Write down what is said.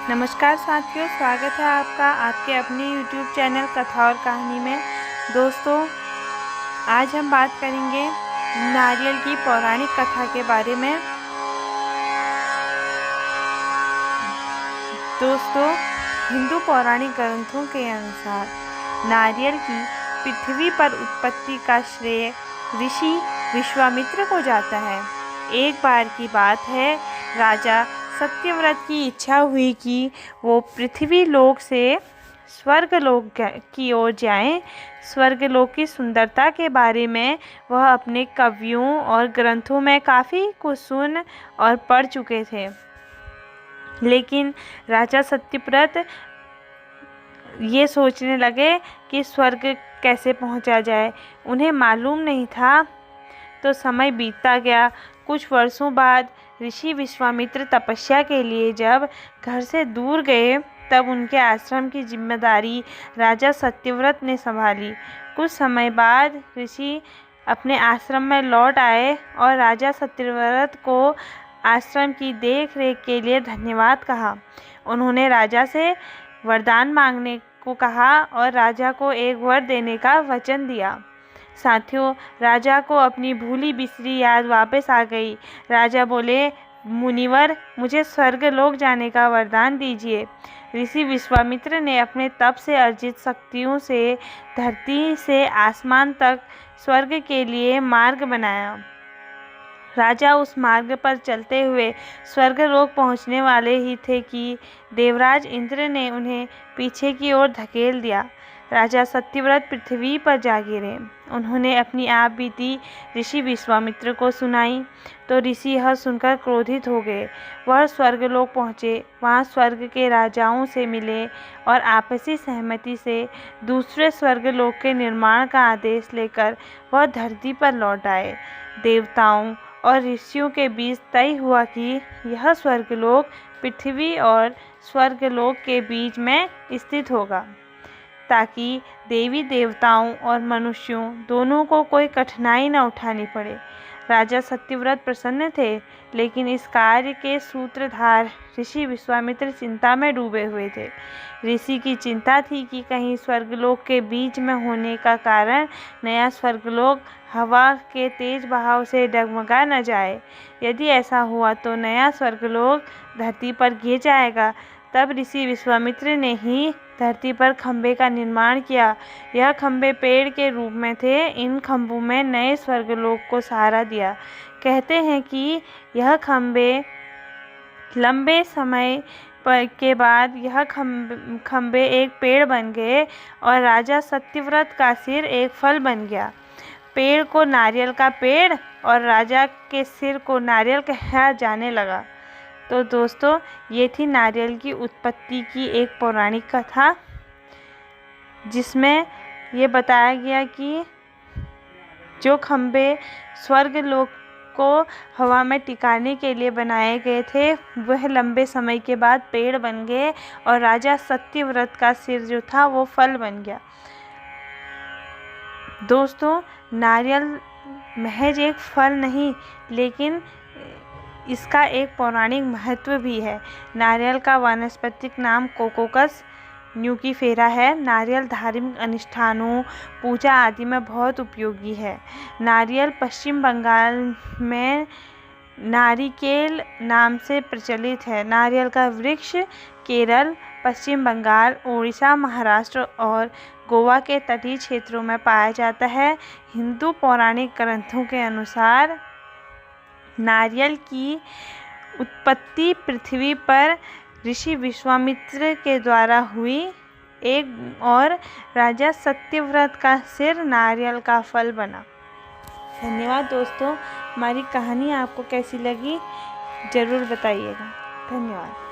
नमस्कार साथियों, स्वागत है आपका आपके अपने YouTube चैनल कथा और कहानी में। दोस्तों, आज हम बात करेंगे नारियल की पौराणिक कथा के बारे में। दोस्तों, हिंदू पौराणिक ग्रंथों के अनुसार नारियल की पृथ्वी पर उत्पत्ति का श्रेय ऋषि विश्वामित्र को जाता है। एक बार की बात है, राजा सत्यव्रत की इच्छा हुई कि वो पृथ्वी लोक से स्वर्गलोक की ओर जाएं। स्वर्गलोक की सुंदरता के बारे में वह अपने कवियों और ग्रंथों में काफ़ी कुछ सुन और पढ़ चुके थे, लेकिन राजा सत्यव्रत ये सोचने लगे कि स्वर्ग कैसे पहुंचा जाए। उन्हें मालूम नहीं था। तो समय बीतता गया। कुछ वर्षों बाद ऋषि विश्वामित्र तपस्या के लिए जब घर से दूर गए, तब उनके आश्रम की जिम्मेदारी राजा सत्यव्रत ने संभाली। कुछ समय बाद ऋषि अपने आश्रम में लौट आए और राजा सत्यव्रत को आश्रम की देख रेख के लिए धन्यवाद कहा। उन्होंने राजा से वरदान मांगने को कहा और राजा को एक वर देने का वचन दिया। साथियों, राजा को अपनी भूली बिसरी याद वापस आ गई। राजा बोले, मुनिवर, मुझे स्वर्गलोक जाने का वरदान दीजिए। ऋषि विश्वामित्र ने अपने तप से अर्जित शक्तियों से धरती से आसमान तक स्वर्ग के लिए मार्ग बनाया। राजा उस मार्ग पर चलते हुए स्वर्गलोक पहुंचने वाले ही थे कि देवराज इंद्र ने उन्हें पीछे की ओर धकेल दिया। राजा सत्यव्रत पृथ्वी पर जा गिरे। उन्होंने अपनी आप बीती ऋषि विश्वामित्र को सुनाई तो ऋषि यह सुनकर क्रोधित हो गए। वह स्वर्गलोक पहुँचे, वहाँ स्वर्ग के राजाओं से मिले और आपसी सहमति से दूसरे स्वर्गलोक के निर्माण का आदेश लेकर वह धरती पर लौट आए। देवताओं और ऋषियों के बीच तय हुआ कि यह स्वर्गलोक पृथ्वी और स्वर्गलोक के बीच में स्थित होगा, ताकि देवी देवताओं और मनुष्यों दोनों को कोई कठिनाई न उठानी पड़े। राजा सत्यव्रत प्रसन्न थे, लेकिन इस कार्य के सूत्रधार ऋषि विश्वामित्र चिंता में डूबे हुए थे। ऋषि की चिंता थी कि कहीं स्वर्गलोक के बीच में होने का कारण नया स्वर्गलोक हवा के तेज बहाव से डगमगा न जाए। यदि ऐसा हुआ तो नया स्वर्गलोक धरती पर गिर जाएगा। तब ऋषि विश्वामित्र ने ही धरती पर खंभे का निर्माण किया। यह खंभे पेड़ के रूप में थे। इन खंभों में नए स्वर्गलोक को सहारा दिया। कहते हैं कि यह खंभे लंबे समय के बाद यह खंभे एक पेड़ बन गए और राजा सत्यव्रत का सिर एक फल बन गया। पेड़ को नारियल का पेड़ और राजा के सिर को नारियल कहा जाने लगा। तो दोस्तों, ये थी नारियल की उत्पत्ति की एक पौराणिक कथा, जिसमें ये बताया गया कि जो खंभे स्वर्गलोक को हवा में टिकाने के लिए बनाए गए थे, वह लंबे समय के बाद पेड़ बन गए और राजा सत्यव्रत का सिर जो था वो फल बन गया। दोस्तों, नारियल महज एक फल नहीं, लेकिन इसका एक पौराणिक महत्व भी है। नारियल का वानस्पतिक नाम कोकोकस न्यूकीफेरा है। नारियल धार्मिक अनुष्ठानों, पूजा आदि में बहुत उपयोगी है। नारियल पश्चिम बंगाल में नारिकेल नाम से प्रचलित है। नारियल का वृक्ष केरल, पश्चिम बंगाल, उड़ीसा, महाराष्ट्र और गोवा के तटीय क्षेत्रों में पाया जाता है। हिंदू पौराणिक ग्रंथों के अनुसार नारियल की उत्पत्ति पृथ्वी पर ऋषि विश्वामित्र के द्वारा हुई और राजा सत्यव्रत का सिर नारियल का फल बना। धन्यवाद दोस्तों। हमारी कहानी आपको कैसी लगी ज़रूर बताइएगा। धन्यवाद।